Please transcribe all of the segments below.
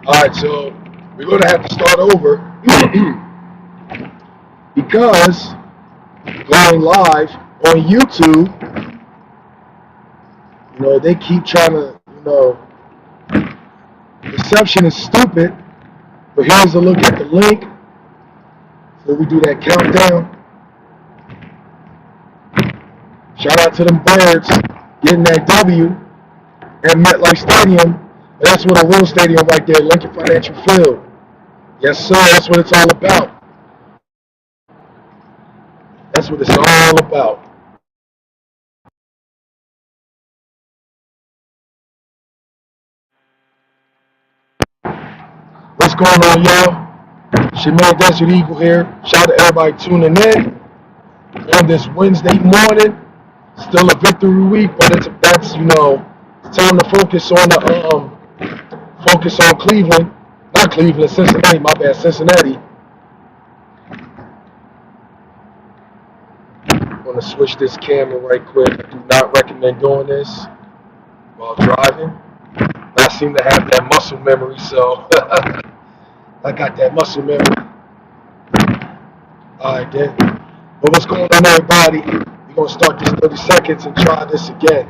All right, so we're going to have to start over because going live on YouTube, they keep trying to, reception is stupid, but here's a look at the link. So we do that countdown. Shout out to them birds getting that W at MetLife Stadium. And that's what a real stadium right there, Lincoln Financial Field. Yes, sir, that's what it's all about. That's what it's all about. What's going on, y'all? It's your man Desert Eagle here. Shout out to everybody tuning in on this Wednesday morning. Still a victory week, but it's time to focus on Cleveland. Not Cleveland, Cincinnati. My bad, Cincinnati. I'm gonna switch this camera right quick. I do not recommend doing this while driving. I seem to have that muscle memory, so I got that muscle memory. All right, then. But what's going on, everybody? We're going to start this 30 seconds and try this again.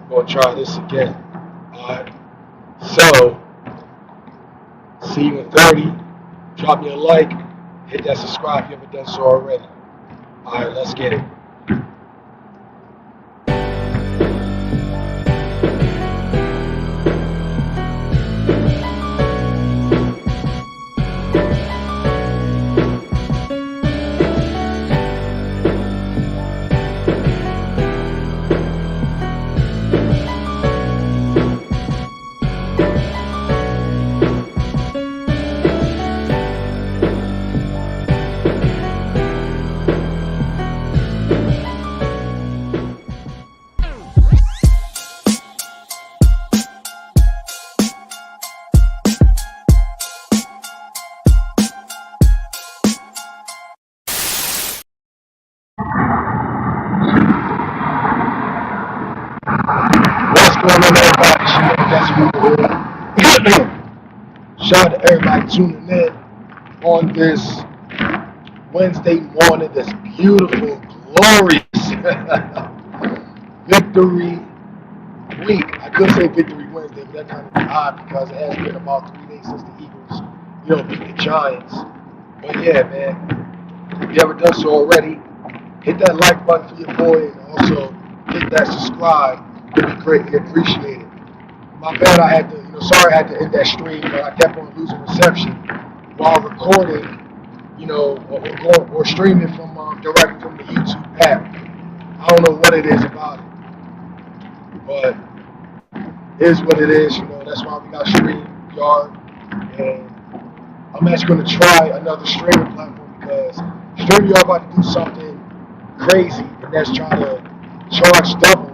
We're going to try this again. All right. So, see you in 30. Drop me a like. Hit that subscribe if you haven't done so already. All right, let's get it. Shout out to everybody tuning in on this Wednesday morning, this beautiful, glorious victory week. I could say victory Wednesday, but that kind of odd because it has been about 3 days since the Eagles, beat the Giants. But yeah, man, if you haven't done so already, hit that like button for your boy and also hit that subscribe. It would be greatly appreciated. My bad, I had to end that stream, but I kept on losing reception while recording, or streaming from directly from the YouTube app. I don't know what it is about it, but it is what it is. That's why we got StreamYard, and I'm actually going to try another streaming platform because StreamYard about to do something crazy, and that's trying to charge double,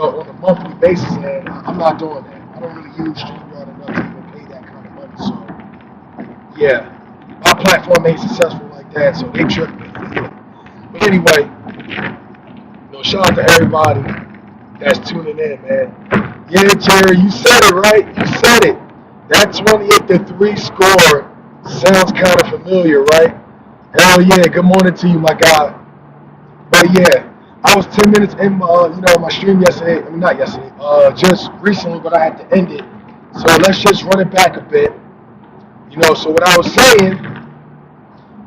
on a monthly basis, and I'm not doing that. I don't really use StreamYard enough to even pay that kind of money, so yeah, my platform ain't successful like that, so they tricked me. But anyway, shout out to everybody that's tuning in, man. Yeah, Jerry, you said it, right? You said it. That 28-3 score sounds kind of familiar, right? Hell yeah, good morning to you, my guy. But yeah, I was 10 minutes in my stream yesterday. I mean, not yesterday, just recently, but I had to end it. So let's just run it back a bit. So what I was saying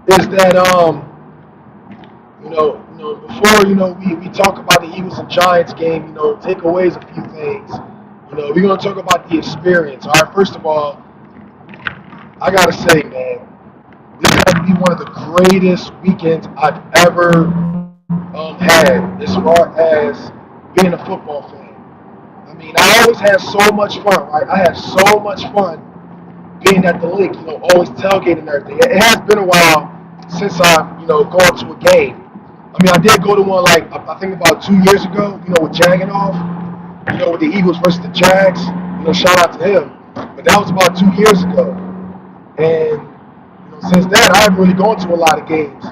is that, before, we talk about the Eagles and Giants game, take away a few things. We're going to talk about the experience. All right, first of all, I got to say, man, this has to be one of the greatest weekends I've ever had as far as being a football fan. I mean, I always had so much fun, right? I had so much fun being at the lake, always tailgating and everything. It has been a while since I've, gone to a game. I mean, I did go to one, I think about 2 years ago, with Jaganoff, with the Eagles versus the Jags. Shout out to him. But that was about 2 years ago. And, since then, I haven't really gone to a lot of games.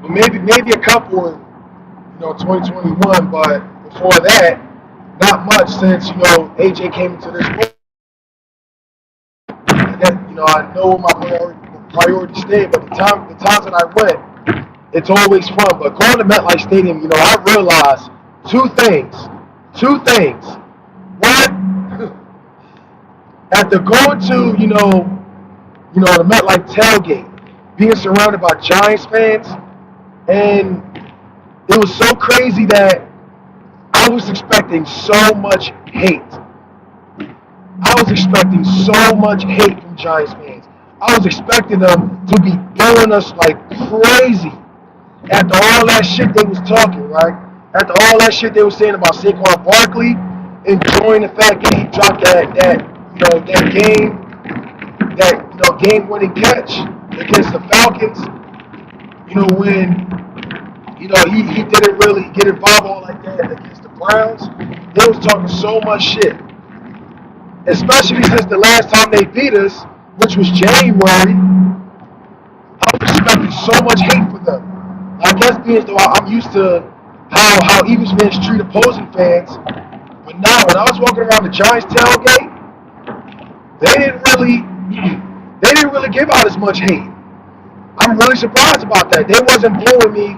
But maybe a couple in, 2021, but before that, not much since, AJ came into this world. I know where my priorities stay, but the times that I went, it's always fun. But going to MetLife Stadium, I realized two things. Two things. One, after going to, the MetLife tailgate, being surrounded by Giants fans, and it was so crazy that I was expecting so much hate. I was expecting so much hate from Giants fans. I was expecting them to be booing us like crazy. After all that shit they was talking, right? After all that shit they was saying about Saquon Barkley, enjoying the fact that he dropped that game-winning catch against the Falcons. When he didn't really get involved all like that against the Browns. They was talking so much shit, especially since the last time they beat us, which was January. I was expecting so much hate for them. I guess being though I'm used to how Eagles fans treat opposing fans, but now when I was walking around the Giants tailgate, they didn't really give out as much hate. I'm really surprised about that. They wasn't blowing me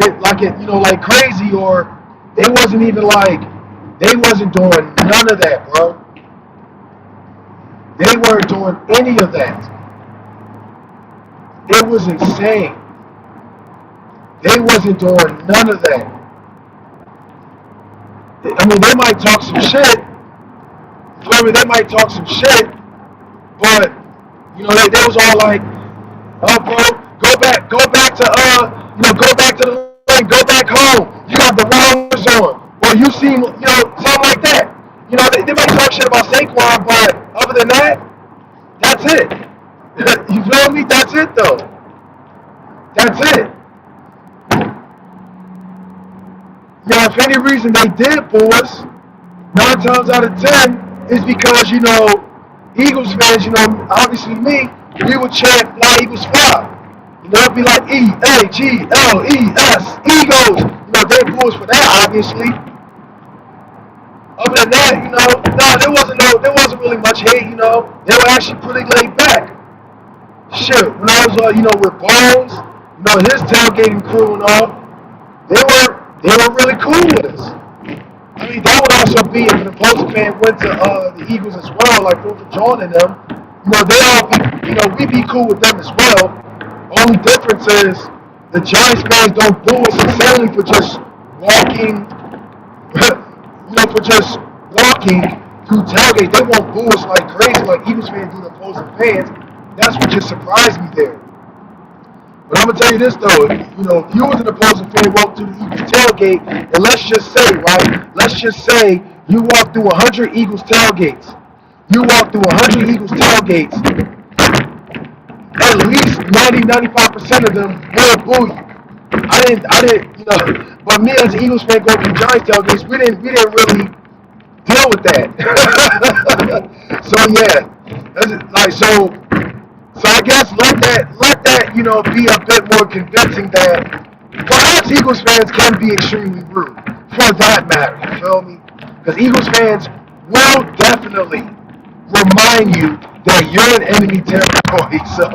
like crazy, or they wasn't doing none of that, bro. They weren't doing any of that. It was insane. They wasn't doing none of that. I mean, they might talk some shit. They might talk some shit, but they was all like, "Oh, bro, go back to the lane, go back home. You got the wrong on. Or you seem, something like that." They might talk shit about Saquon, but other than that, that's it. You feel me? That's it, though. That's it. If any reason they did boo us, 9 times out of 10 is because, Eagles fans, obviously me, we would chant "Fly Eagles Fly." It'd be like EAGLES, Eagles. They boo us for that, obviously. Other than that, there wasn't really much hate. They were actually pretty laid back. Shit, when I was, with Bones, his tailgating crew and all, they were really cool with us. I mean, that would also be if an opposing fan went to the Eagles as well, like Walter John and them. They all be, we'd be cool with them as well. Only difference is the Giants fans don't boo us insanely for just walking, through tailgates. They won't boo us like crazy like Eagles fans do the opposing fans. That's what just surprised me there. But I'm gonna tell you this though, if you was an opposing fan, walk through the Eagles tailgate, and let's just say you walk through 100 Eagles tailgates. You walk through 100 Eagles tailgates, at least 90-95% of them will boo you. I didn't, but me as an Eagles fan going to Giants tailgates, we didn't really deal with that. So yeah, so I guess let that be a bit more convincing that perhaps Eagles fans can be extremely rude for that matter. You feel me? Because Eagles fans will definitely remind you that you're an enemy territory. So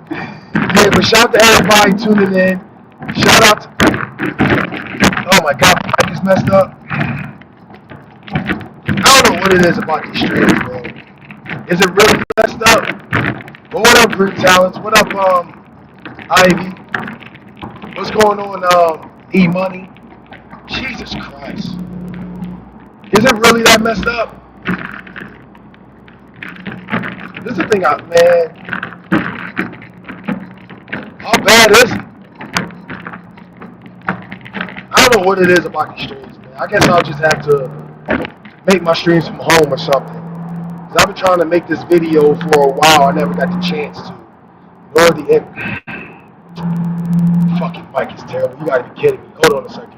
yeah, but shout out to everybody tuning in. Shout out to, oh my God, I just messed up. I don't know what it is about these streams, bro. Is it really messed up? But what up, Brute Talents? What up, Ivy? What's going on, E-Money? Jesus Christ. Is it really that messed up? This is the thing, man. How bad is it? I don't know what it is about these streams, man. I guess I'll just have to make my streams from home or something. Cause I've been trying to make this video for a while. I never got the chance to. Nor the end. Fucking mic is terrible. You gotta be kidding me. Hold on a second.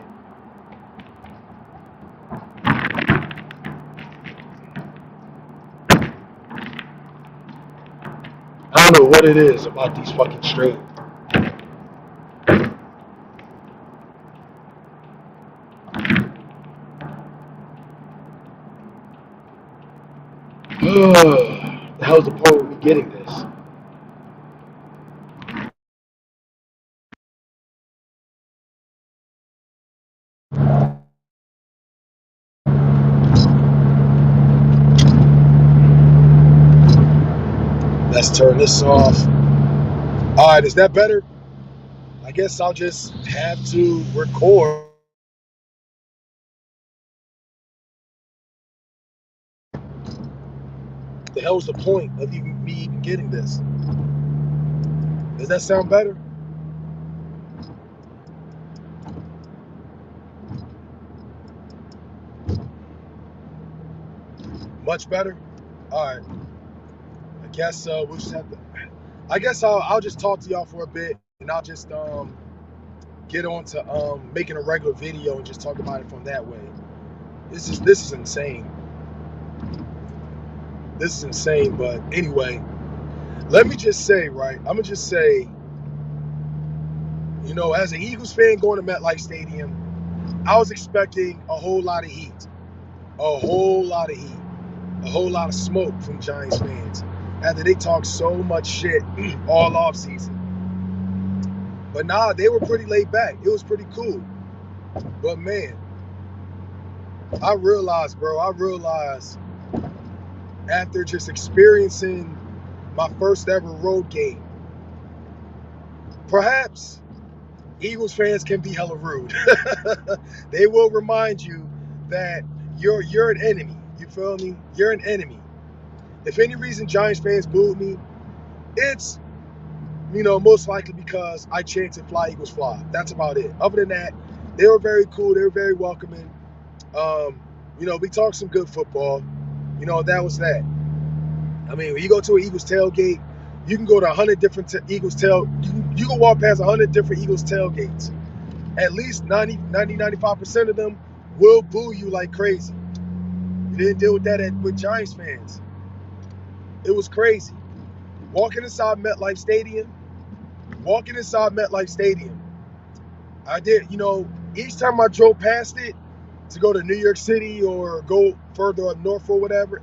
I don't know what it is about these fucking streams. The hell's the point of me getting this. Let's turn this off. All right, is that better? I guess I'll just have to record. The hell's the point of me even getting this? Does that sound better? Much better? All right. I guess we'll just have to. I guess I'll just talk to y'all for a bit, and I'll just get on to making a regular video and just talk about it from that way. This is insane. This is insane. But anyway, let me just say, right? I'm gonna just say, you know, as an Eagles fan going to MetLife Stadium, I was expecting a whole lot of heat, a whole lot of heat, a whole lot of smoke from Giants fans after they talked so much shit all off season. But nah, they were pretty laid back. It was pretty cool. But man, I realized after just experiencing my first ever road game, perhaps Eagles fans can be hella rude. They will remind you that you're an enemy. You feel me? You're an enemy. If any reason Giants fans booed me, it's, you know, most likely because I chanted "Fly Eagles Fly." That's about it. Other than that, they were very cool. They were very welcoming. You know, we talked some good football. You know, that was that. I mean, when you go to an Eagles tailgate, you can go to 100 different Eagles you can walk past 100 different Eagles tailgates. At least 95% of them will boo you like crazy. You didn't deal with that with Giants fans. It was crazy. Walking inside MetLife Stadium, I did, you know, each time I drove past it to go to New York City or go further up north or whatever,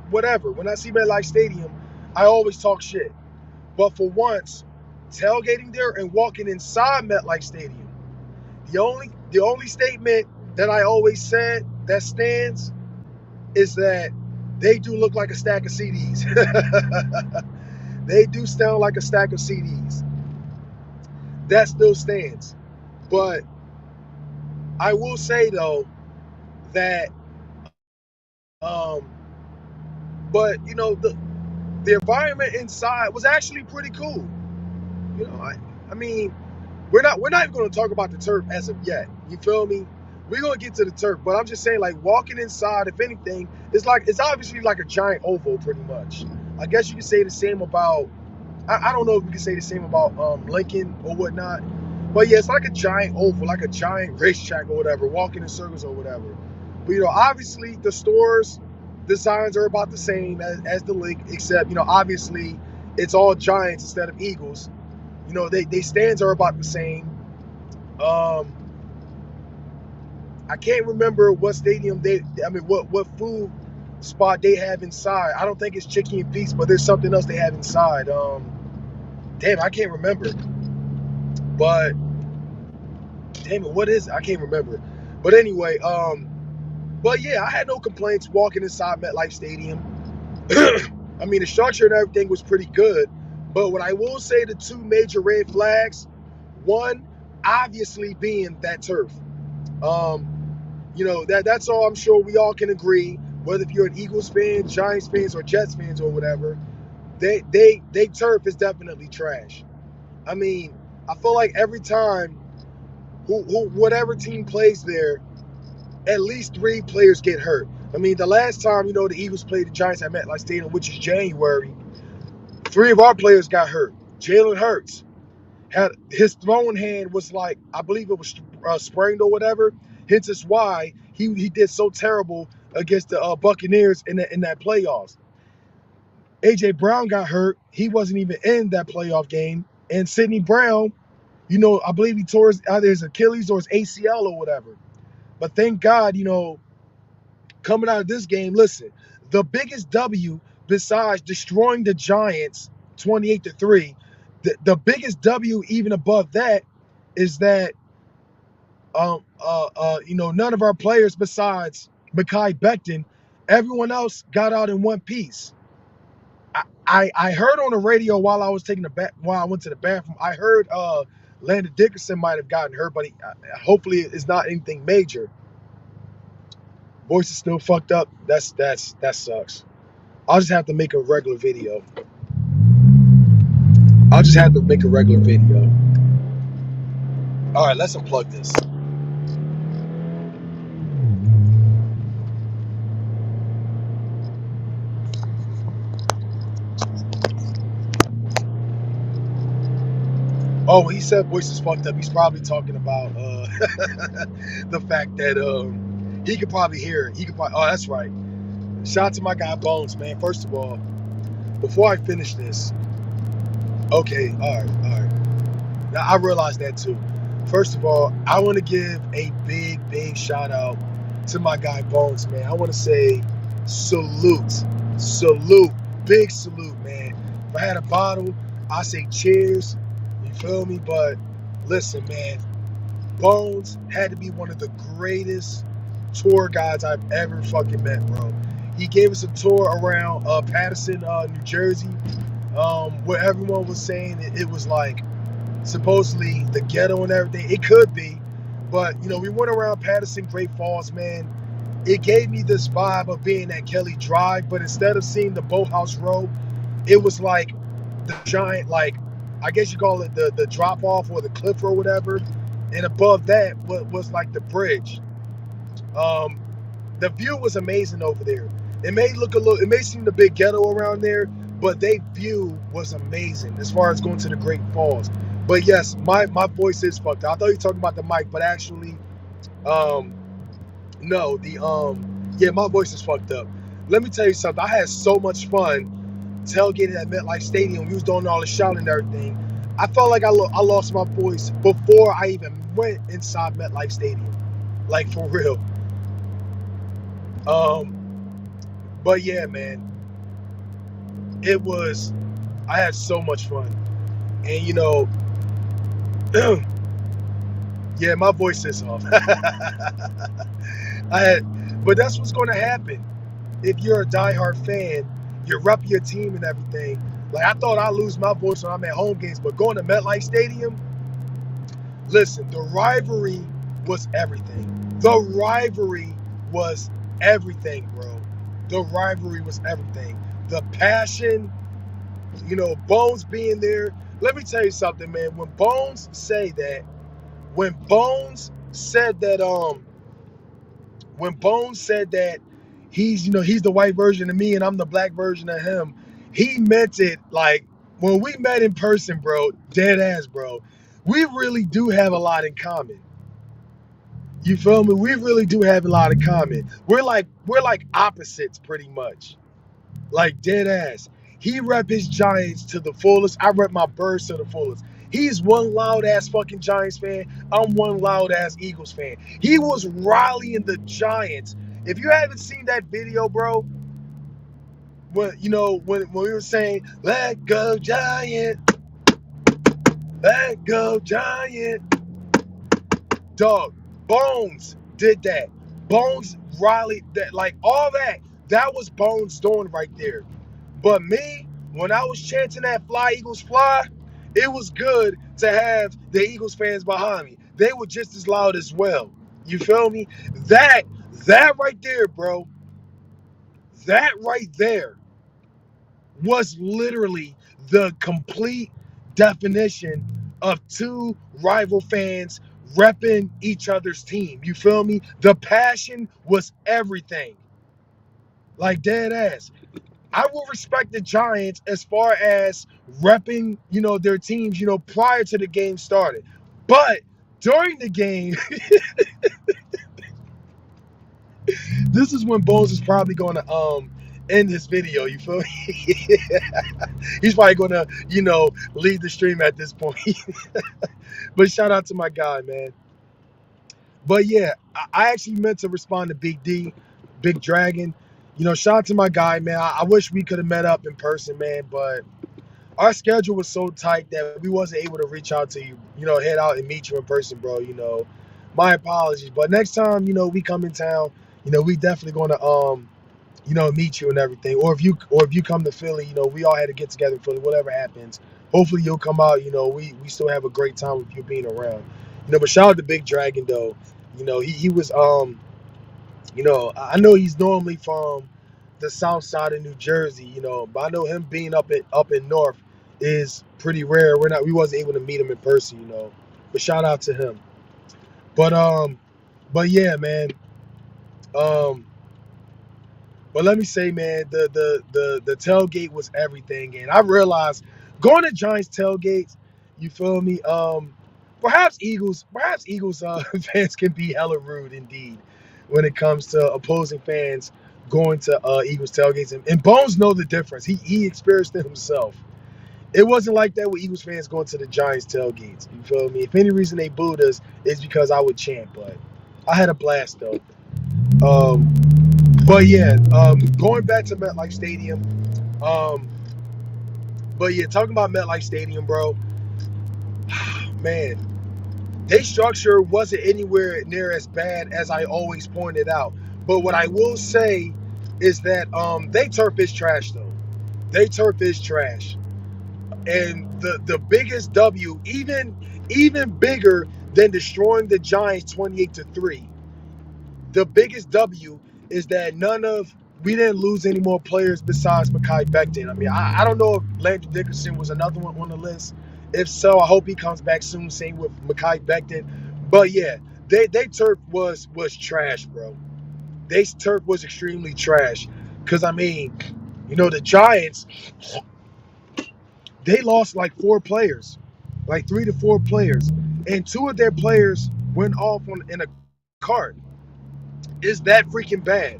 whatever. When I see MetLife Stadium, I always talk shit. But for once, tailgating there and walking inside MetLife Stadium, the only statement that I always said that stands is that they do look like a stack of CDs. They do sound like a stack of CDs. That still stands. But I will say though that but you know, the environment inside was actually pretty cool. You know, I mean, we're not even going to talk about the turf as of yet. You feel me? We're going to get to the turf, but I'm just saying, like, walking inside, if anything, it's obviously like a giant oval, pretty much. I guess you could say the same about, I don't know if we can say the same about Lincoln or whatnot, but yeah, it's like a giant oval, like a giant racetrack or whatever, walking in circles or whatever. But you know, obviously the stores designs are about the same as the link, except, you know, obviously it's all Giants instead of Eagles. You know, they stands are about the same. I can't remember what stadium what food spot they have inside. I don't think it's Chicken and Pete's, but there's something else they have inside. Damn, I can't remember. But damn it, what is it? I can't remember. But anyway, but yeah, I had no complaints walking inside MetLife Stadium. I mean, the structure and everything was pretty good. But what I will say, the two major red flags, one obviously being that turf. You know, that's all I'm sure we all can agree, whether if you're an Eagles fan, Giants fans, or Jets fans or whatever, they turf is definitely trash. I mean, I feel like every time whatever team plays there, at least 3 players get hurt. I mean, the last time, you know, the Eagles played the Giants at MetLife Stadium, which is January, 3 of our players got hurt. Jalen Hurts had his throwing hand was like, I believe it was sprained or whatever. Hence is why he did so terrible against the Buccaneers in that playoffs. AJ Brown got hurt. He wasn't even in that playoff game. And Sidney Brown, you know, I believe he tore either his Achilles or his ACL or whatever. But thank God, you know, coming out of this game, listen, the biggest W besides destroying the Giants 28-3, the biggest W even above that is that none of our players besides Mekhi Becton, everyone else got out in one piece. I heard on the radio while I was while I went to the bathroom, I heard Landon Dickerson might have gotten hurt, but hopefully it's not anything major. Voice is still fucked up. That sucks. I'll just have to make a regular video. All right, let's unplug this. Oh, when he said voice is fucked up, he's probably talking about the fact that he could probably hear it. Oh, that's right. Shout out to my guy Bones, man. First of all, before I finish this, okay, all right. Now I realized that too. First of all, I want to give a big shout out to my guy Bones, man. I want to say salute, big salute, man. If I had a bottle, I say cheers. You feel me? But listen, man, Bones had to be one of the greatest tour guides I've ever fucking met, bro. He gave us a tour around Paterson, New Jersey, where everyone was saying it was like supposedly the ghetto and everything. It could be, but we went around Paterson, Great Falls, man. It gave me this vibe of being at Kelly Drive, but instead of seeing the Boathouse Road, it was like the giant, like, I guess you call it the drop off or the cliff or whatever, and above that was like the bridge. The view was amazing over there. It may seem a bit ghetto around there, but their view was amazing as far as going to the Great Falls. But yes, my voice is fucked up. I thought you were talking about the mic, but actually, no, my voice is fucked up. Let me tell you something. I had so much fun tailgating at MetLife Stadium. We was doing all the shouting and everything. I felt like I lost my voice before I even went inside MetLife Stadium. Like, for real. But yeah, man, I had so much fun. And yeah, my voice is off. But that's what's going to happen. If you're a diehard fan, you rep your team and everything. Like, I thought I'd lose my voice when I'm at home games, but going to MetLife Stadium, listen, the rivalry was everything. The rivalry was everything, bro. The rivalry was everything. The passion, Bones being there. Let me tell you something, man. When Bones said that he's the white version of me and I'm the black version of him, he meant it. Like, when we met in person, bro, dead ass, bro, we really do have a lot in common. You feel me? We really do have a lot in common. We're like opposites pretty much. Like, dead ass. He rep his Giants to the fullest. I rep my Birds to the fullest. He's one loud ass fucking Giants fan. I'm one loud ass Eagles fan. He was rallying the Giants. If you haven't seen that video, bro, when we were saying, "Let go Giant, let go Giant," dog, Bones did that. Bones rallied that, like, all that. That was Bones doing right there. But me, when I was chanting that "Fly Eagles Fly," it was good to have the Eagles fans behind me. They were just as loud as well. You feel me? That right there, bro. That right there was literally the complete definition of two rival fans repping each other's team. You feel me? The passion was everything. Like, dead ass. I will respect the Giants as far as repping, their teams, prior to the game started. But during the game, this is when Bones is probably going to end his video. You feel me? He's probably going to, leave the stream at this point. But shout out to my guy, man. But yeah, I actually meant to respond to Big D, Big Dragon. Shout out to my guy, man. I wish we could have met up in person, man, but our schedule was so tight that we wasn't able to reach out to you, head out and meet you in person, bro. My apologies. But next time, we come in town, we definitely gonna meet you and everything. Or if you come to Philly, we all had to get together in Philly, whatever happens. Hopefully you'll come out, we still have a great time with you being around. But shout out to Big Dragon though. He was I know he's normally from the south side of New Jersey, but I know him being up in north is pretty rare. We wasn't able to meet him in person, But shout out to him. But yeah, man. Um, but let me say, man, the tailgate was everything, and I realized going to Giants tailgates, you feel me? Perhaps Eagles fans can be hella rude indeed when it comes to opposing fans going to Eagles tailgates, and Bones know the difference. He experienced it himself. It wasn't like that with Eagles fans going to the Giants tailgates. You feel me? If any reason they booed us, it's because I would chant, but I had a blast though. Um, but yeah, going back to MetLife Stadium. Um, but yeah, talking about MetLife Stadium, bro. Man, their structure wasn't anywhere near as bad as I always pointed out. But what I will say is that they turf is trash though. They turf is trash. And the biggest W, even bigger than destroying the Giants 28-3. The biggest W is that we didn't lose any more players besides Mekhi Becton. I mean, I don't know if Landry Dickerson was another one on the list. If so, I hope he comes back soon. Same with Mekhi Becton. But yeah, they turf was trash, bro. They turf was extremely trash. Cause I mean, the Giants, they lost like 4 players, like 3 to 4 players, and 2 of their players went off in a cart. Is that freaking bad?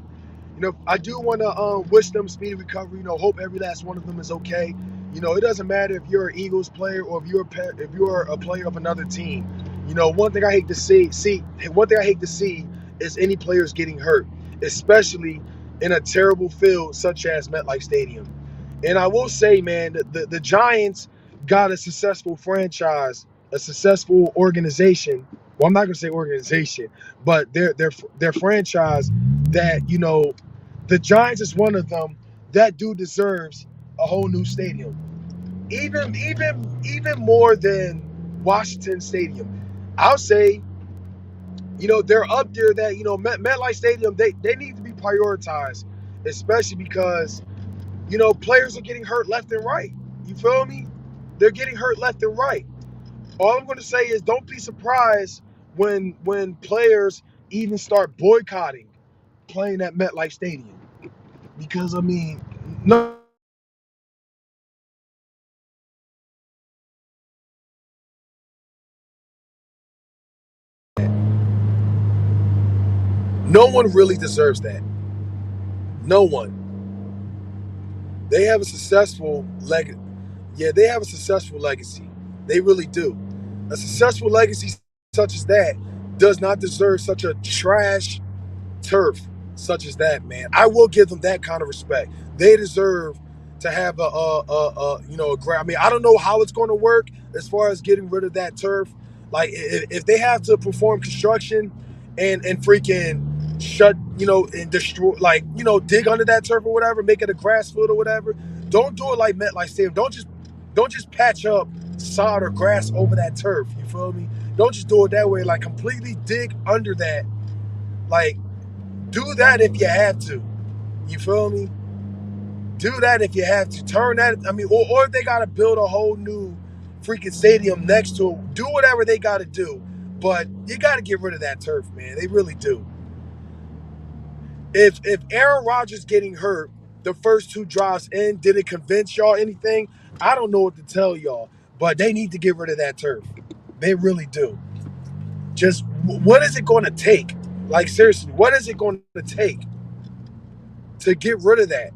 I do want to wish them speedy recovery. Hope every last one of them is okay. It doesn't matter if you're an Eagles player or if you're a player of another team. One thing I hate to see is any players getting hurt, especially in a terrible field such as MetLife Stadium. And I will say, man, the Giants got a successful franchise, a successful organization. Well, I'm not gonna say organization, but their franchise that the Giants is one of them. That dude deserves a whole new stadium, even more than Washington Stadium. I'll say, they're up there. That MetLife Stadium, they need to be prioritized, especially because players are getting hurt left and right. You feel me? They're getting hurt left and right. All I'm going to say is don't be surprised when players even start boycotting playing at MetLife Stadium. Because, I mean, no one really deserves that. No one. They have a successful leg. Yeah, they have a successful legacy. They really do. A successful legacy such as that does not deserve such a trash turf such as that, man. I will give them that kind of respect. They deserve to have a I mean, I don't know how it's going to work as far as getting rid of that turf. Like if they have to perform construction and freaking shut, and destroy, like, dig under that turf or whatever, make it a grass field or whatever. Don't do it like MetLife Stadium. Don't just patch up sod or grass over that turf. You feel me? Don't just do it that way. Like completely dig under that. Like do that if you have to. You feel me? Do that if you have to. Turn that. I mean, or if they got to build a whole new freaking stadium next to it. Do whatever they got to do. But you got to get rid of that turf, man. They really do. If Aaron Rodgers getting hurt the first 2 drives in didn't convince y'all anything, I don't know what to tell y'all. But they need to get rid of that turf. They really do. Just what is it going to take? Like seriously, what is it going to take to get rid of that?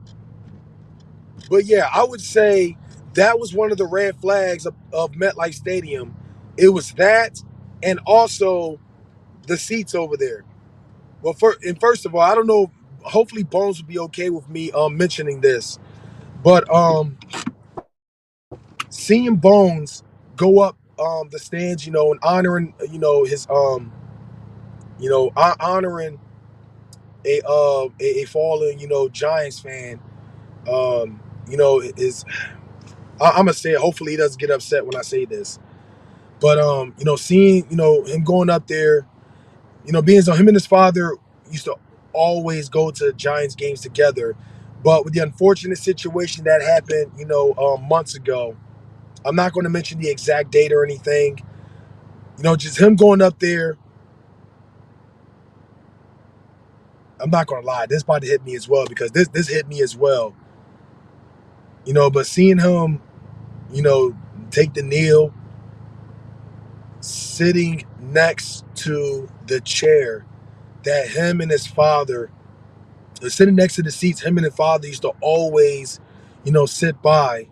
But yeah, I would say that was one of the red flags of MetLife Stadium. It was that, and also the seats over there. Well, first of all, I don't know hopefully Bones will be okay with me mentioning this. But seeing Bones go up the stands, and honoring his honoring a fallen Giants fan, is I'm gonna say it, hopefully he doesn't get upset when I say this. But seeing him going up there, being so him and his father used to always go to Giants games together. But with the unfortunate situation that happened, months ago, I'm not going to mention the exact date or anything. Just him going up there. I'm not going to lie, this about to hit me as well because this hit me as well. But seeing him, you know, take the kneel, sitting next to the chair that him and his father, sitting next to the seats him and his father used to always, sit by,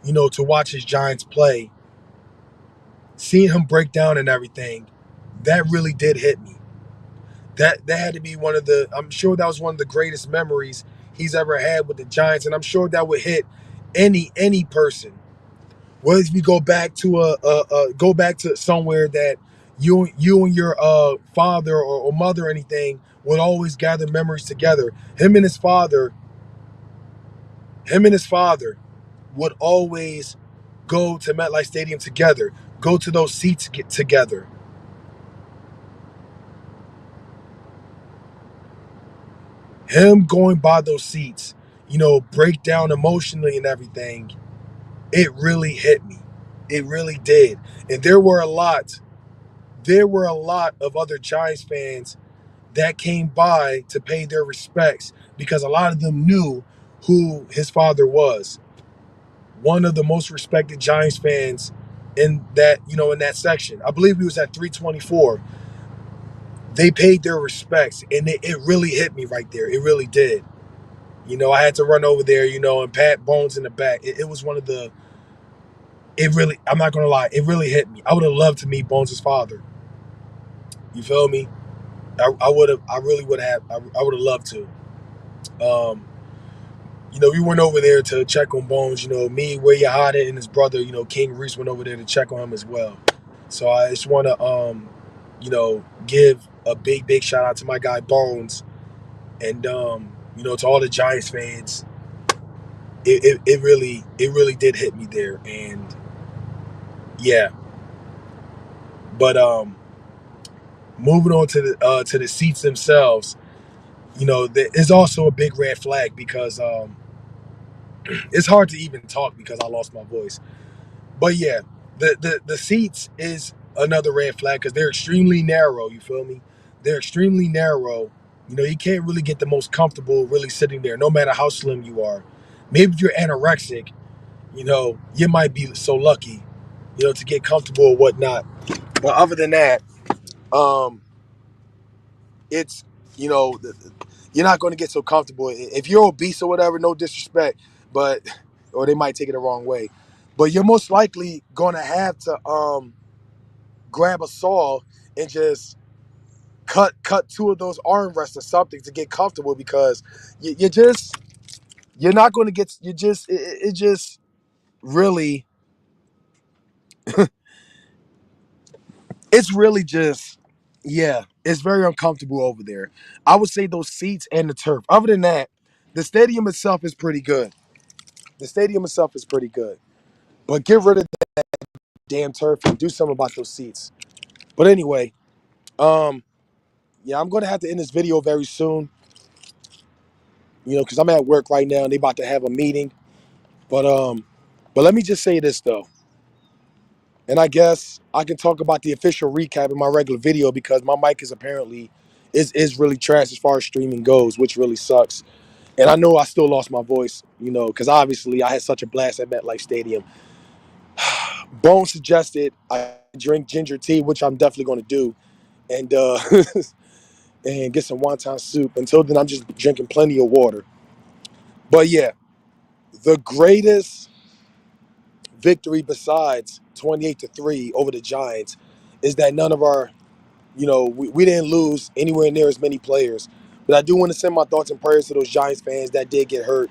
to watch his Giants play. Seeing him break down and everything, that really did hit me. That had to be one of the. I'm sure that was one of the greatest memories he's ever had with the Giants, and I'm sure that would hit any person. What if we go back to somewhere that you and your father or mother or anything would always gather memories together. Him and his father would always go to MetLife Stadium together, go to those seats together. Him going by those seats, break down emotionally and everything. It really hit me. It really did. And there were a lot of other Giants fans that came by to pay their respects because a lot of them knew who his father was. One of the most respected Giants fans in that section. I believe he was at 324. They paid their respects, and it really hit me right there. It really did. I had to run over there, and pat Bones in the back. It was one of the. It really. I'm not gonna lie. It really hit me. I would have loved to meet Bones' father. You feel me? I would have. I really would have. I would have loved to. Um, we went over there to check on Bones. Me, Where You Hide It, and his brother, King Reese went over there to check on him as well. So I just want to, give a big shout out to my guy Bones, and to all the Giants fans. It really did hit me there, and yeah. But moving on to the seats themselves, there's also a big red flag because it's hard to even talk because I lost my voice. But yeah, the seats is another red flag because they're extremely narrow. You feel me? They're extremely narrow. You can't really get the most comfortable really sitting there, no matter how slim you are. Maybe if you're anorexic, you might be so lucky, to get comfortable or whatnot. But other than that, um, it's you know you're not going to get so comfortable if you're obese or whatever. No disrespect, but or they might take it the wrong way. But you're most likely going to have to grab a saw and just cut two of those armrests or something to get comfortable because you're not going to get you just it just really it's really just yeah, it's very uncomfortable over there. I would say those seats and the turf. Other than that, the stadium itself is pretty good. The stadium itself is pretty good. But get rid of the damn turf and do something about those seats. But anyway, um, yeah, I'm gonna have to end this video very soon. Because I'm at work right now and they about to have a meeting. But but let me just say this though. And I guess I can talk about the official recap in my regular video because my mic is apparently is really trash as far as streaming goes, which really sucks. And I know I still lost my voice, because obviously I had such a blast at MetLife Stadium. Bone suggested I drink ginger tea, which I'm definitely going to do, and and get some wonton soup. Until then, I'm just drinking plenty of water. But yeah, the greatest victory besides 28-3 over the Giants is that none of our, we didn't lose anywhere near as many players. But I do want to send my thoughts and prayers to those Giants fans that did get hurt.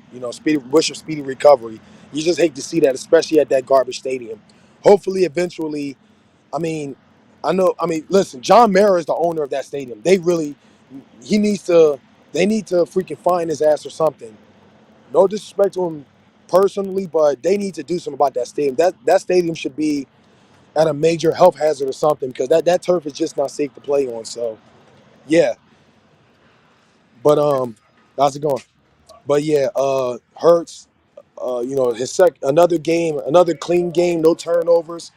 Wish a speedy recovery. You just hate to see that, especially at that garbage stadium. Hopefully, eventually, I mean, I know. I mean, listen, John Mara is the owner of that stadium. He needs to. They need to freaking find his ass or something. No disrespect to him personally, but they need to do something about that stadium. That stadium should be at a major health hazard or something because that turf is just not safe to play on. So yeah, but how's it going? But yeah, Hurts, his another game, another clean game, no turnovers.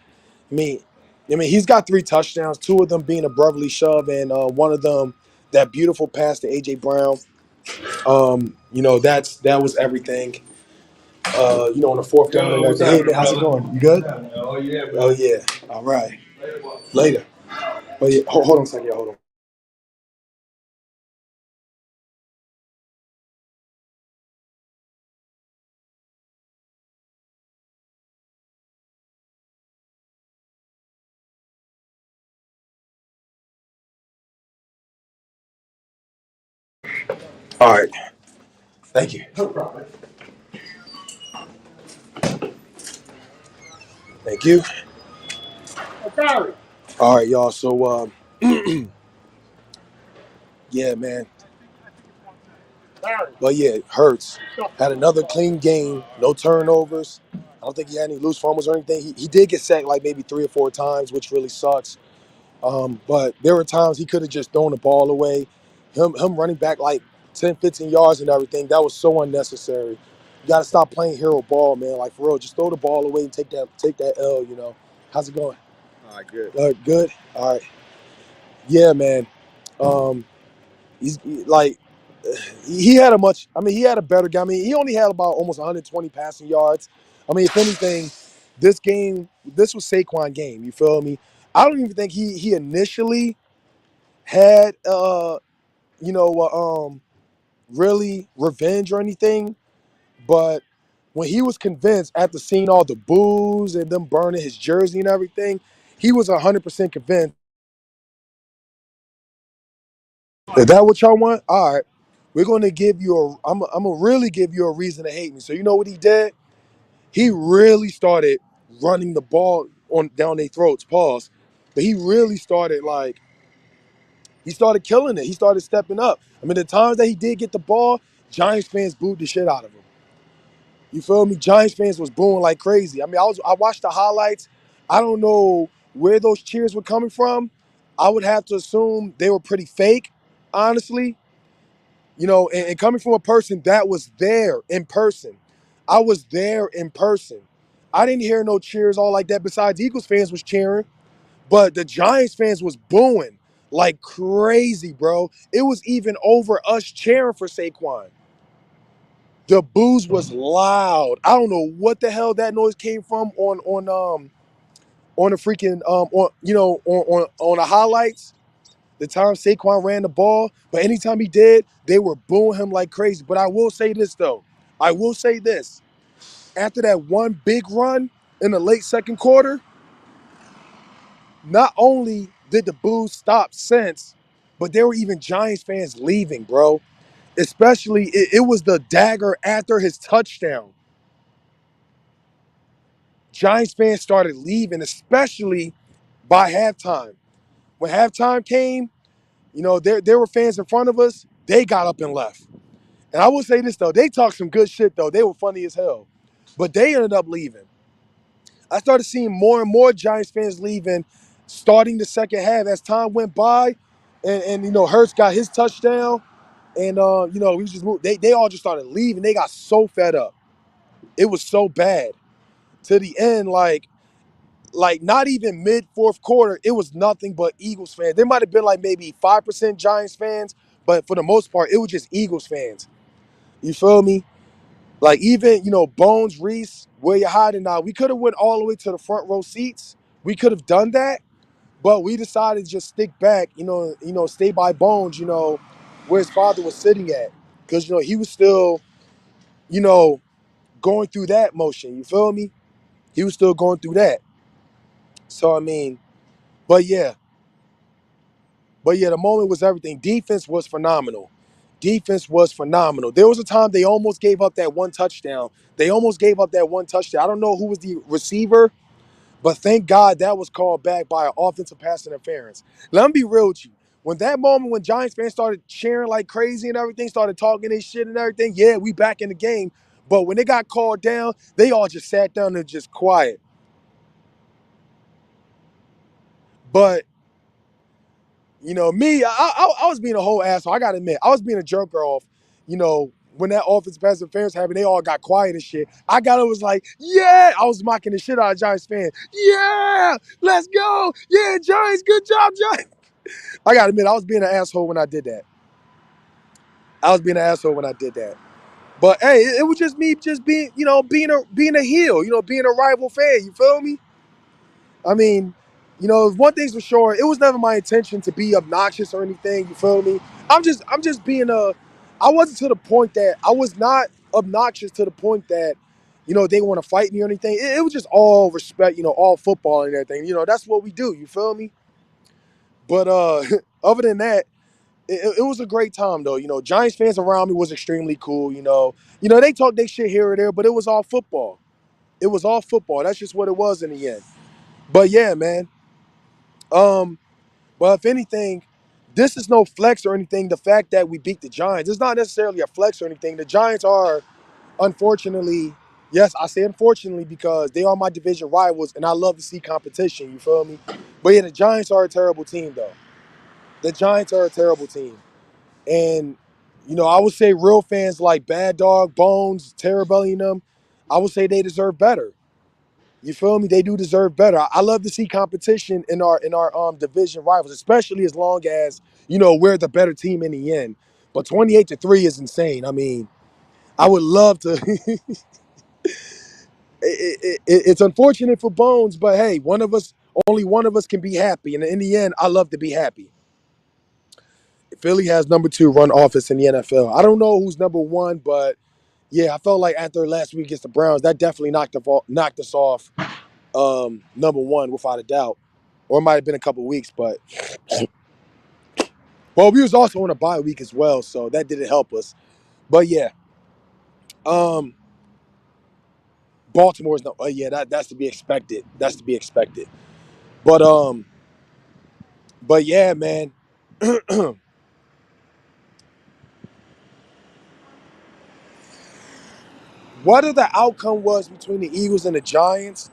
I mean, he's got 3 touchdowns, 2 of them being a Beverly shove, and one of them that beautiful pass to AJ Brown. That was everything. On the fourth down and everything. Hey man, how's it going? You good? Oh yeah. Oh yeah. All right. Later. Oh yeah. Hold on a second. Yeah, hold on. All right. Thank you. No problem. Thank you. All right, y'all. So, yeah, man. But yeah, it hurts. Had another clean game, no turnovers. I don't think he had any loose fumbles or anything. He did get sacked like maybe 3 or 4 times, which really sucks. But there were times he could have just thrown the ball away. Him running back like 10, 15 yards and everything, that was so unnecessary. You got to stop playing hero ball, man. Like, for real, just throw the ball away and take that L. How's it going? All right, good. Good? All right. Yeah, man. Um, like, he had a better game. I mean, he only had about almost 120 passing yards. I mean, if anything, this was Saquon game. You feel me? I don't even think he initially had really revenge or anything, but when he was convinced after seeing all the boos and them burning his jersey and everything, he was 100% convinced. Is that what y'all want? All right, we're going to give you I'm gonna really give you a reason to hate me. So you know what he did? He really started running the ball on down their throats. Pause. But he started killing it. He started stepping up. I mean, the times that he did get the ball, Giants fans booed the shit out of him. You feel me? Giants fans was booing like crazy. I mean, I watched the highlights. I don't know where those cheers were coming from. I would have to assume they were pretty fake, honestly. And coming from a person that was there in person. I was there in person. I didn't hear no cheers all like that. Besides, Eagles fans was cheering, but the Giants fans was booing like crazy, bro. It was even over us cheering for Saquon. The booze was loud. I don't know what the hell that noise came from on the freaking on the highlights. The time Saquon ran the ball, but anytime he did, they were booing him like crazy. But I will say this though. I will say this. After that one big run in the late second quarter, not only did the boos stop since, but there were even Giants fans leaving, bro. Especially, it was the dagger after his touchdown. Giants fans started leaving, especially by halftime. When halftime came, there were fans in front of us. They got up and left. And I will say this, though. They talked some good shit, though. They were funny as hell. But they ended up leaving. I started seeing more and more Giants fans leaving starting the second half as time went by. And Hurts got his touchdown. And, we just moved. They all just started leaving. They got so fed up. It was so bad. To the end, like not even mid fourth quarter, it was nothing but Eagles fans. There might have been like maybe 5% Giants fans, but for the most part, it was just Eagles fans. You feel me? Like even, Bones, Reese, where you hiding now? We could have went all the way to the front row seats. We could have done that, but we decided to just stick back, stay by Bones, where his father was sitting at. Because, he was still, you know, going through that motion. You feel me? He was still going through that. So I mean, but yeah, the moment was everything. Defense was phenomenal. defense was phenomenal. There was a time they almost gave up that one touchdown. They almost gave up that one touchdown. I don't know who was the receiver, but thank God that was called back by an offensive pass interference. Let me be real with you. When that moment when Giants fans started cheering like crazy and everything, started talking their shit and everything, yeah, we back in the game. But when they got called down, they all just sat down and just quiet. But me, I was being a whole asshole. I gotta admit, I was being a jerk off. When that offensive pass interference happened, they all got quiet and shit. Was like, yeah, I was mocking the shit out of Giants fans. Yeah, let's go. Yeah, Giants, good job, Giants. I gotta admit, I was being an asshole when I did that. I was being an asshole when I did that. But hey, it was just me, just being a heel, being a rival fan. You feel me? I mean, one thing's for sure, it was never my intention to be obnoxious or anything. You feel me? I'm just being a. I wasn't to the point that I was not obnoxious to the point that, they want to fight me or anything. It was just all respect, all football and everything. That's what we do. You feel me? But other than that, it was a great time though. Giants fans around me was extremely cool. They talk they shit here or there, but it was all football. It was all football. That's just what it was in the end. But yeah, man. Um, well, if anything, this is no flex or anything. The fact that we beat the Giants, it's not necessarily a flex or anything. The Giants are, unfortunately, yes, I say unfortunately because they are my division rivals, and I love to see competition. You feel me? But yeah, the Giants are a terrible team, though. The Giants are a terrible team, and I would say real fans like Bad Dog, Bones, Terrabelly, and them, I would say they deserve better. You feel me? They do deserve better. I love to see competition in our division rivals, especially as long as we're the better team in the end. But 28-3 is insane. I mean, I would love to. It's unfortunate for Bones, but hey, only one of us can be happy, and in the end, I love to be happy. Philly has number two run offense in the NFL. I don't know who's number one, but yeah, I felt like after last week against the Browns, that definitely knocked us off number one without a doubt. Or it might have been a couple weeks, but well, we was also on a bye week as well, so that didn't help us. But yeah, um, Baltimore's no. Yeah, that's to be expected. That's to be expected. But but yeah, man. Whatever the outcome was between the Eagles and the Giants,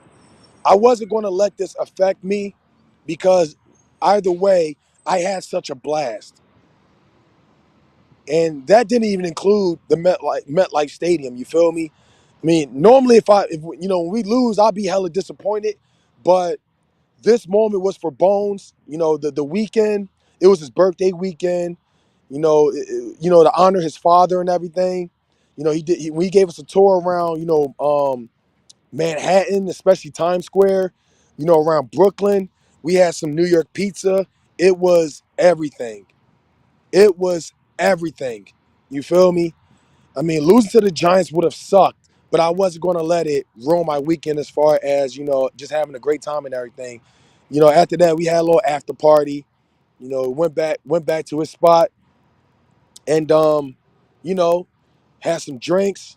I wasn't going to let this affect me because either way, I had such a blast. And that didn't even include the MetLife Stadium. You feel me? I mean, normally if when we lose, I'll be hella disappointed. But this moment was for Bones. The weekend. It was his birthday weekend. To honor his father and everything. When he gave us a tour around. Manhattan, especially Times Square. Around Brooklyn. We had some New York pizza. It was everything. It was everything. You feel me? I mean, losing to the Giants would have sucked, but I wasn't going to let it ruin my weekend as far as, just having a great time and everything. After that, we had a little after party. Went back to his spot and, you know, had some drinks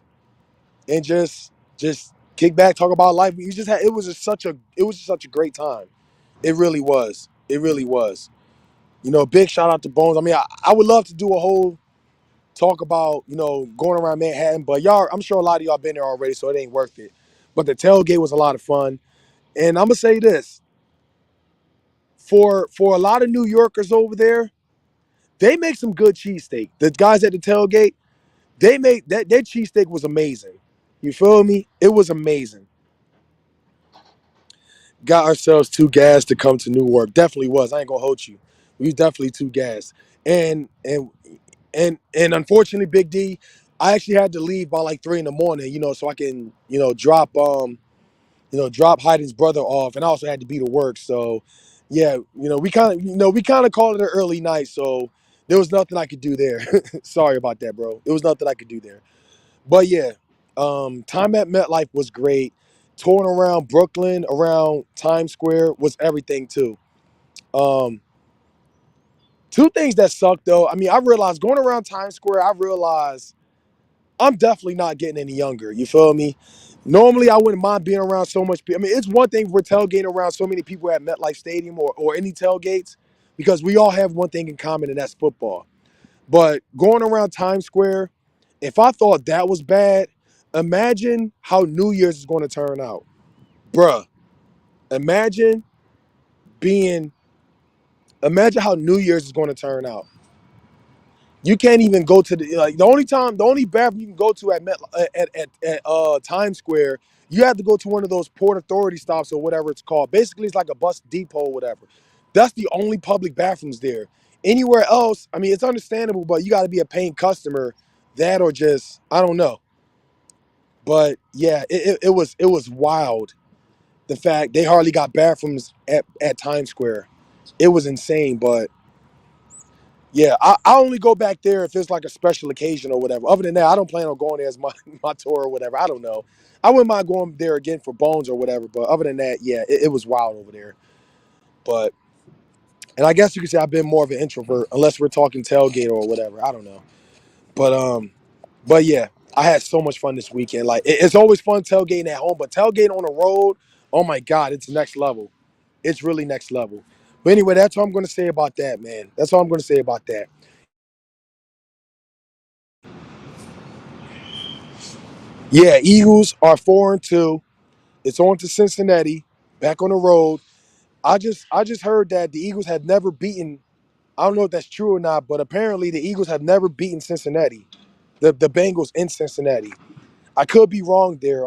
and just kick back, talk about life. It was just such a great time. It really was. It really was. Big shout out to Bones. I mean, I would love to do a whole talk about, going around Manhattan, but y'all, I'm sure a lot of y'all been there already, so it ain't worth it. But the tailgate was a lot of fun. And I'm gonna say this. For a lot of New Yorkers over there, they make some good cheesesteak. The guys at the tailgate, they make that their cheesesteak was amazing. You feel me? It was amazing. Got ourselves too gassed to come to Newark. Definitely was. I ain't gonna hold you. We was definitely too gassed. And unfortunately, Big D, I actually had to leave by like 3 in the morning, so I can, drop Hayden's brother off, and I also had to be to work. So, yeah, we kind of called it an early night, so there was nothing I could do there. Sorry about that, bro. There was nothing I could do there. But yeah, time at MetLife was great. Touring around Brooklyn, around Times Square was everything too. Um, Two things that suck though. I mean, I realized going around Times Square, I realized I'm definitely not getting any younger. You feel me? Normally, I wouldn't mind being around so much people. I mean, it's one thing if we're tailgating around so many people at MetLife Stadium or any tailgates because we all have one thing in common, and that's football. But going around Times Square, if I thought that was bad, imagine how New Year's is going to turn out. Bruh, imagine being, imagine how New Year's is going to turn out. You can't even go to the only bathroom you can go to at Times Square. You have to go to one of those Port Authority stops or whatever it's called. Basically, it's like a bus depot or whatever. That's the only public bathrooms there. Anywhere else, I mean, it's understandable, but you got to be a paying customer. That or just I don't know. But yeah, it was wild. The fact they hardly got bathrooms at Times Square. It was insane, but yeah, I only go back there if it's like a special occasion or whatever. Other than that, I don't plan on going there as my, my tour or whatever. I don't know. I wouldn't mind going there again for Bones or whatever. But other than that, yeah, it was wild over there. But and I guess you could say I've been more of an introvert, unless we're talking tailgate or whatever. I don't know. But yeah, I had so much fun this weekend. Like it's always fun tailgating at home, but tailgating on the road, oh my God, it's next level. It's really next level. But anyway, that's all I'm gonna say about that, man. That's all I'm gonna say about that. Yeah, Eagles are 4-2. It's on to Cincinnati, back on the road. I just heard that the Eagles had never beaten. I don't know if that's true or not, but apparently the Eagles have never beaten Cincinnati. The Bengals in Cincinnati. I could be wrong there.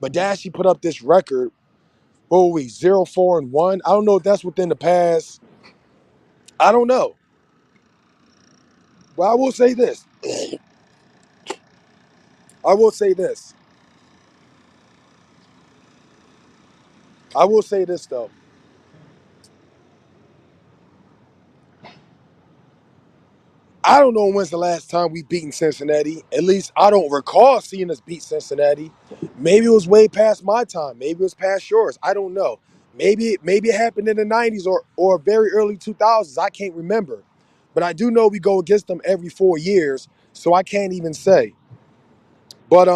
But Dashy put up this record. What were we 0-4-1? I don't know if that's within the past. I don't know. But I will say this. I will say this. I will say this though. I don't know when's the last time we beaten Cincinnati. At least I don't recall seeing us beat Cincinnati. Maybe it was way past my time. Maybe it was past yours. I don't know. Maybe it happened in the 90s or very early 2000s. I can't remember. But I do know we go against them every 4 years, so I can't even say. But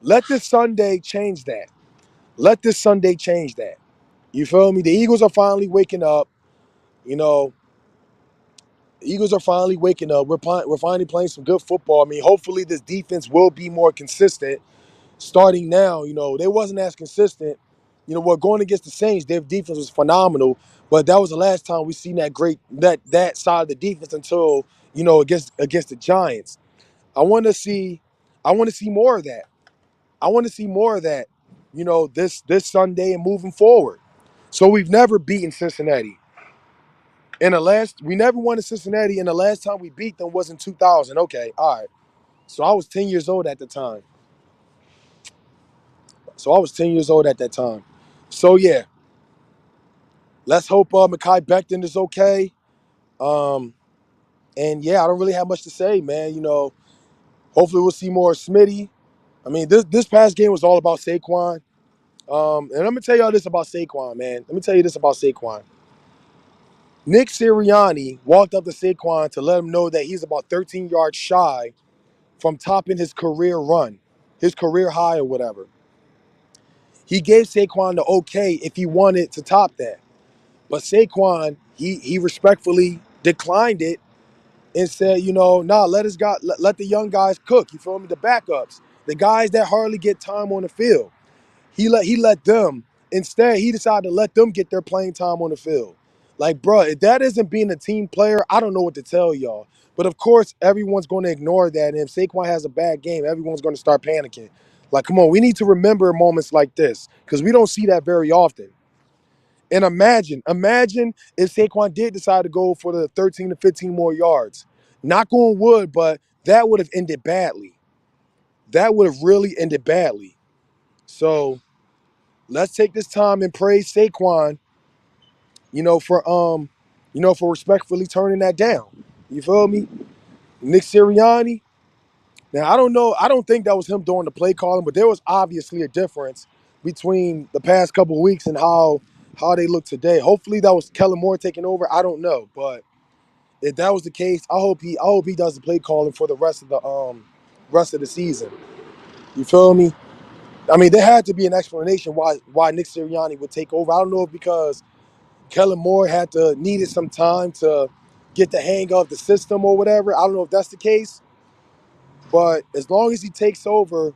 let this Sunday change that. Let this Sunday change that. You feel me? The Eagles are finally waking up. You know, the Eagles are finally waking up. We're finally playing some good football. I mean, hopefully this defense will be more consistent starting now. You know, they wasn't as consistent. You know, we're going against the Saints. Their defense was phenomenal, but that was the last time we seen that side of the defense until against the Giants. I want to see, I want to see more of that. I want to see more of that. This Sunday and moving forward. So we've never beaten Cincinnati. We never won in Cincinnati, and the last time we beat them was in 2000. Okay, all right. So I was 10 years old at the time. So I was 10 years old at that time. So yeah, let's hope Mekhi Becton is okay. Um, and yeah, I don't really have much to say, man. Hopefully we'll see more Smitty. I mean, this past game was all about Saquon. And let me tell y'all this about Saquon, man. Let me tell you this about Saquon. Nick Sirianni walked up to Saquon to let him know that he's about 13 yards shy from topping his career run, his career high or whatever. He gave Saquon the okay if he wanted to top that. But Saquon, he respectfully declined it and said, nah, let the young guys cook. You feel me? The backups, the guys that hardly get time on the field. He let them. Instead, he decided to let them get their playing time on the field. Like, bro, if that isn't being a team player, I don't know what to tell y'all. But of course, everyone's going to ignore that. And if Saquon has a bad game, everyone's going to start panicking. Like, come on, we need to remember moments like this because we don't see that very often. And imagine if Saquon did decide to go for the 13 to 15 more yards. Knock on wood, but that would have ended badly. That would have really ended badly. So let's take this time and praise Saquon, for respectfully turning that down. You feel me? Nick Sirianni. Now I don't know. I don't think that was him doing the play calling, but there was obviously a difference between the past couple of weeks and how they look today. Hopefully that was Kellen Moore taking over. I don't know, but if that was the case, I hope he does the play calling for the rest of the season. You feel me? I mean, there had to be an explanation why Nick Sirianni would take over. I don't know if because Kellen Moore needed some time to get the hang of the system or whatever. I don't know if that's the case, but as long as he takes over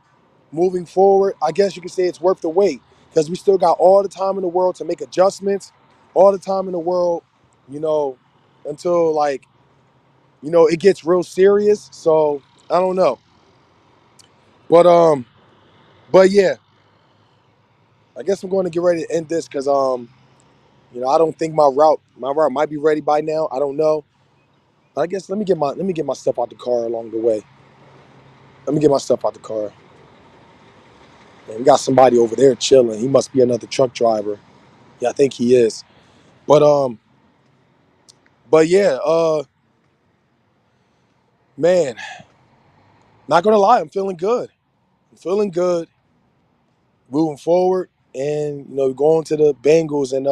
moving forward, I guess you could say it's worth the wait because we still got all the time in the world to make adjustments, all the time in the world, you know, until like, it gets real serious. So I don't know. But but yeah, I guess I'm going to get ready to end this because I don't think my route might be ready by now. I don't know. I guess let me get my stuff out the car along the way. Let me get my stuff out the car. Man, we got somebody over there chilling. He must be another truck driver. Yeah, I think he is. But yeah, man, not gonna lie, I'm feeling good. I'm feeling good moving forward, and going to the Bengals and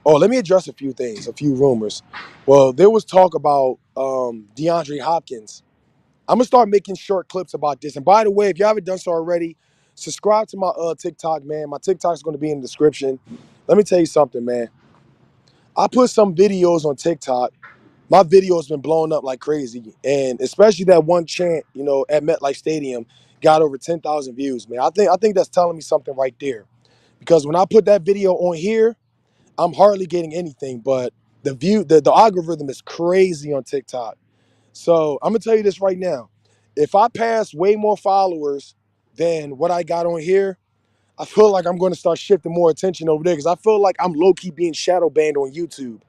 Oh, let me address a few things, a few rumors. Well, there was talk about DeAndre Hopkins. I'm gonna start making short clips about this. And by the way, if you haven't done so already, subscribe to my TikTok, man. My TikTok's gonna be in the description. Let me tell you something, man. I put some videos on TikTok. My video's been blowing up like crazy, and especially that one chant, at MetLife Stadium, got over 10,000 views, man. I think that's telling me something right there, because when I put that video on here, I'm hardly getting anything, but the algorithm is crazy on TikTok. So I'm gonna tell you this right now: if I pass way more followers than what I got on here, I feel like I'm going to start shifting more attention over there because I feel like I'm low key being shadow banned on YouTube.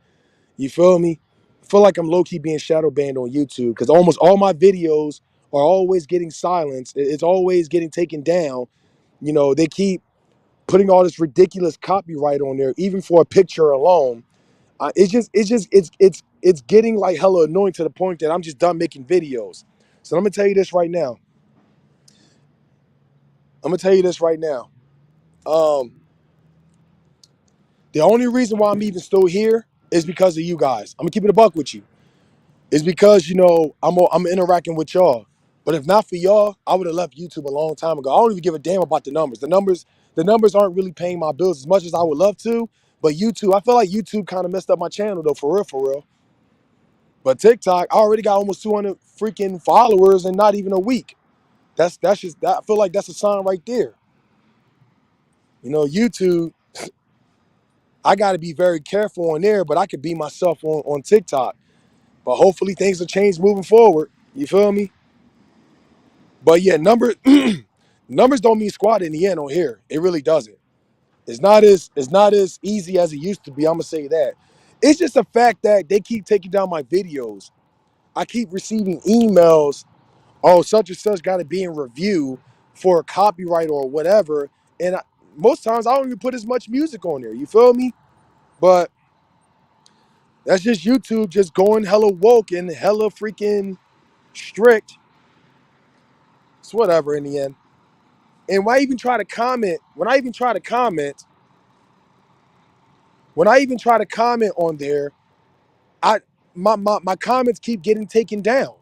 You feel me? I feel like I'm low key being shadow banned on YouTube because almost all my videos are always getting silenced. It's always getting taken down. They keep putting all this ridiculous copyright on there, even for a picture alone. It's getting like hella annoying to the point that I'm just done making videos. So I'm gonna tell you this right now. I'm gonna tell you this right now. Um, the only reason why I'm even still here is because of you guys. I'm gonna keep it a buck with you. It's because I'm interacting with y'all. But if not for y'all, I would have left YouTube a long time ago. I don't even give a damn about the numbers. The numbers aren't really paying my bills as much as I would love to. But YouTube, I feel like YouTube kind of messed up my channel though, for real, for real. But TikTok, I already got almost 200 freaking followers in not even a week. That's just that. I feel like that's a sign right there. YouTube, I got to be very careful on there, but I could be myself on TikTok. But hopefully things will change moving forward. You feel me? But yeah, numbers don't mean squat in the end on here. It really doesn't. It's not as easy as it used to be. I'm gonna say that. It's just the fact that they keep taking down my videos. I keep receiving emails. Oh, such and such got to be in review for copyright or whatever. And most times I don't even put as much music on there. You feel me? But that's just YouTube just going hella woke and hella freaking strict. It's whatever in the end. And when I even try to comment, on there, I my comments keep getting taken down.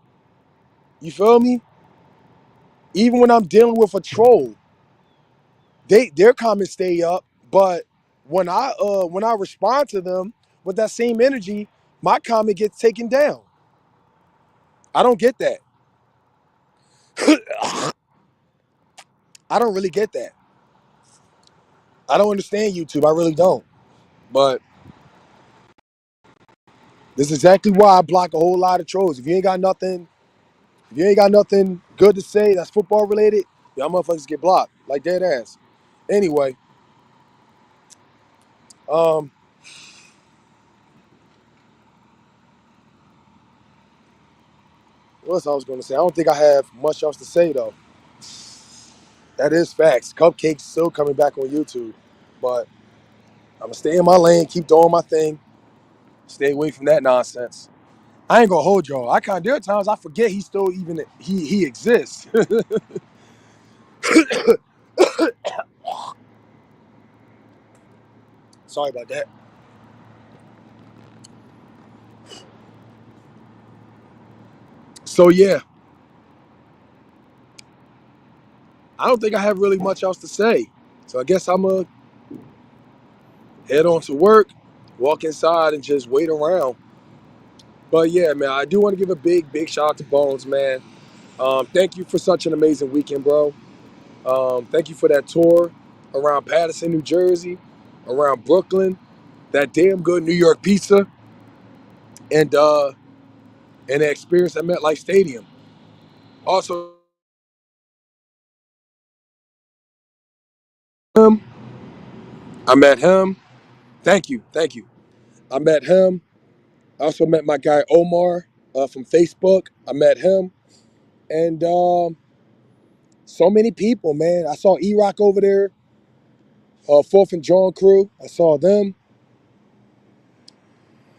You feel me? Even when I'm dealing with a troll, their comments stay up, but when I respond to them with that same energy, my comment gets taken down. I don't get that. I don't really get that. I don't understand YouTube. I really don't. But this is exactly why I block a whole lot of trolls. If you ain't got nothing good to say that's football related, y'all motherfuckers get blocked like dead ass. Anyway, um, what else I was going to say? I don't think I have much else to say though. That is facts. Cupcakes still coming back on YouTube, but I'm gonna stay in my lane, keep doing my thing, stay away from that nonsense. I ain't gonna hold y'all. There are times I forget he still even he exists. Sorry about that. So yeah, I don't think I have really much else to say. So I guess I'm gonna head on to work, walk inside, and just wait around. But yeah, man, I do want to give a big shout out to Bones, man. Thank you for such an amazing weekend, bro. Thank you for that tour around Paterson, New Jersey, around Brooklyn, that damn good New York pizza, and the experience at MetLife Stadium. Also, him, I met him. Thank you. I met him. I also met my guy Omar from Facebook. I met him, and so many people, man. I saw E-Rock over there, Fourth and John crew. I saw them.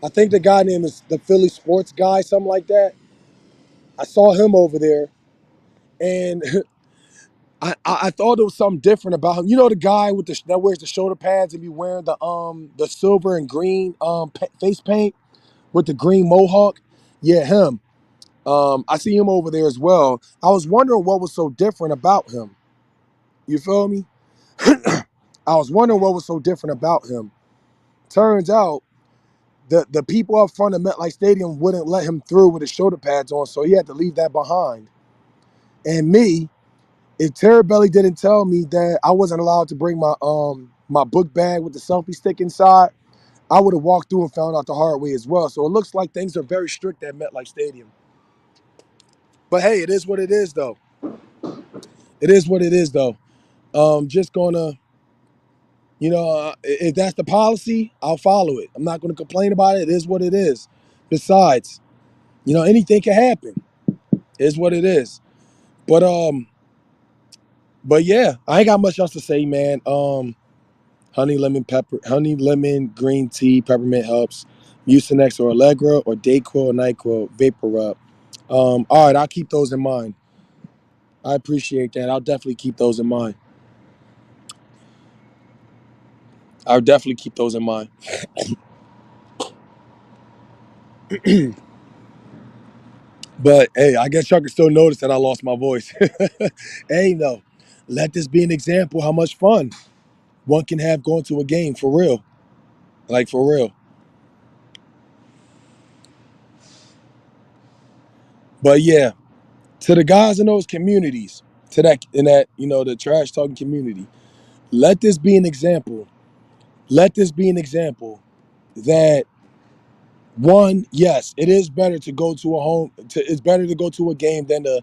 I think the guy name is the Philly Sports Guy, something like that. I saw him over there, and I thought there was something different about him. You know, the guy with that wears the shoulder pads and be wearing the silver and green face paint with the green mohawk. Yeah, him. I see him over there as well. I was wondering what was so different about him. You feel me? I was wondering what was so different about him. Turns out the people up front of MetLife Stadium wouldn't let him through with his shoulder pads on, so he had to leave that behind. And me, if Terry Belly didn't tell me that I wasn't allowed to bring my book bag with the selfie stick inside, I would have walked through and found out the hard way as well. So it looks like things are very strict at MetLife Stadium. But hey, it is what it is, though. It is what it is, though. Just gonna, if that's the policy, I'll follow it. I'm not gonna complain about it. It is what it is. Besides, anything can happen. It is what it is. But but yeah, I ain't got much else to say, man. Honey lemon green tea peppermint helps. Mucinex or Allegra or Dayquil or Nyquil vapor rub. All right, I'll keep those in mind. I appreciate that. I'll definitely keep those in mind. I'll definitely keep those in mind. But hey, I guess y'all can still notice that I lost my voice. Hey, no, let this be an example how much fun one can have going to a game for real, like for real. But yeah, to the guys in those communities, to that in that the trash talking community, let this be an example. Let this be an example that one, yes, it is better to go to a home. It's better to go to a game than to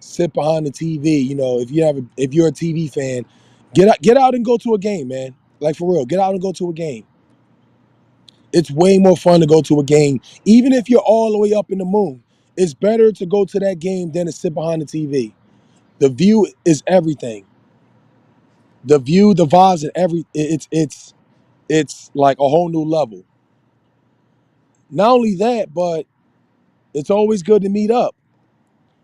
sit behind the TV. If you're a TV fan, get out and go to a game, man. Like for real, get out and go to a game. It's way more fun to go to a game, even if you're all the way up in the moon. It's better to go to that game than to sit behind the TV. The view is everything. The view, the vibes, and it's like a whole new level. Not only that, but it's always good to meet up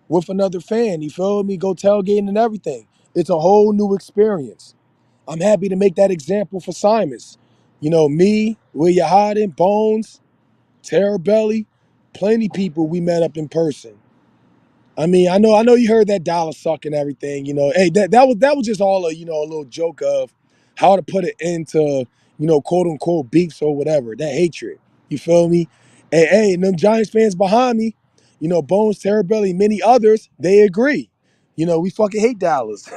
with another fan. You feel me? Go tailgating and everything. It's a whole new experience. I'm happy to make that example for Simons. Me, Will You Hiding, Bones, Terror Belly, plenty people we met up in person. I mean, I know you heard that dollar suck and everything. Hey, that was just all a little joke of how to put it into quote unquote beefs or whatever that hatred. You feel me? And them Giants fans behind me, Bones, Terror Belly, many others, they agree. We fucking hate Dallas.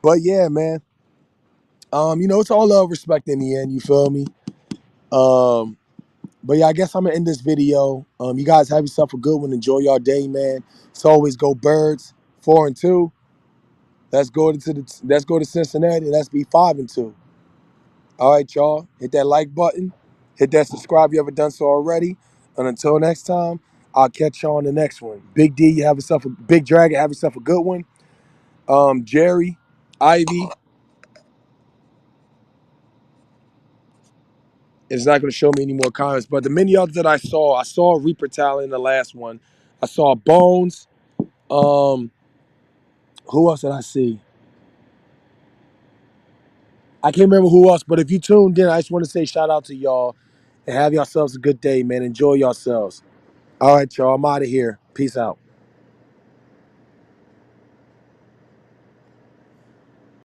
But yeah, man. It's all love, respect in the end. You feel me? Um, but yeah, I guess I'm gonna end this video. You guys have yourself a good one. Enjoy your day, man. It's always go Birds. 4-2. Let's go to Cincinnati. Let's be 5-2. All right, y'all. Hit that like button. Hit that subscribe if you haven't done so already. And until next time, I'll catch y'all on the next one. Big D, you have yourself a big dragon. Have yourself a good one. Jerry, Ivy. It's not going to show me any more comments, but the many others that I saw Reaper Talent in the last one. I saw Bones. Um, who else did I see? I can't remember who else, but if you tuned in, I just want to say shout out to y'all and have yourselves a good day, man. Enjoy yourselves. All right, y'all. I'm out of here. Peace out.